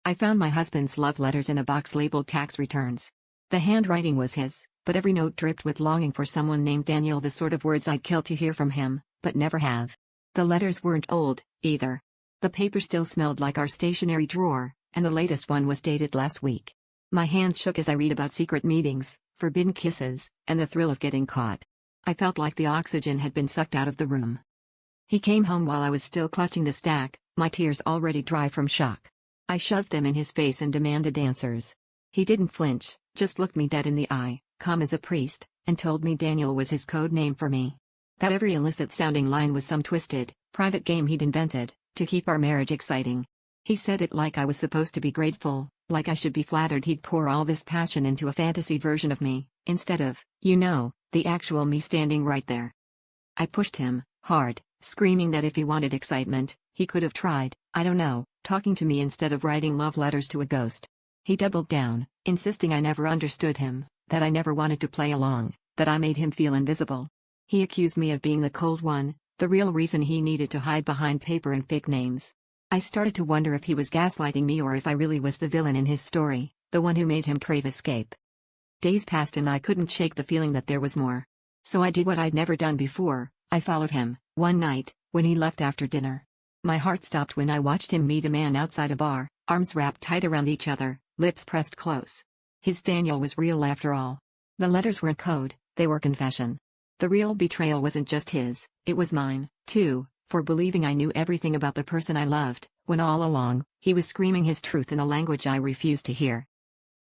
I found my husband's love letters in a box labeled tax returns. The handwriting was his, but every note dripped with longing for someone named Daniel, the sort of words I'd kill to hear from him, but never have. The letters weren't old, either. The paper still smelled like our stationery drawer, and the latest one was dated last week. My hands shook as I read about secret meetings, forbidden kisses, and the thrill of getting caught. I felt like the oxygen had been sucked out of the room. He came home while I was still clutching the stack, my tears already dry from shock. I shoved them in his face and demanded answers. He didn't flinch, just looked me dead in the eye, calm as a priest, and told me Daniel was his code name for me. That every illicit-sounding line was some twisted, private game he'd invented, to keep our marriage exciting. He said it like I was supposed to be grateful, like I should be flattered he'd pour all this passion into a fantasy version of me, instead of, the actual me standing right there. I pushed him, hard, screaming that if he wanted excitement, he could have tried, talking to me instead of writing love letters to a ghost. He doubled down, insisting I never understood him, that I never wanted to play along, that I made him feel invisible. He accused me of being the cold one, the real reason he needed to hide behind paper and fake names. I started to wonder if he was gaslighting me or if I really was the villain in his story, the one who made him crave escape. Days passed and I couldn't shake the feeling that there was more. So I did what I'd never done before, I followed him, one night, when he left after dinner. My heart stopped when I watched him meet a man outside a bar, arms wrapped tight around each other, lips pressed close. His Daniel was real after all. The letters weren't code, they were confession. The real betrayal wasn't just his, it was mine, too, for believing I knew everything about the person I loved, when all along, he was screaming his truth in a language I refused to hear.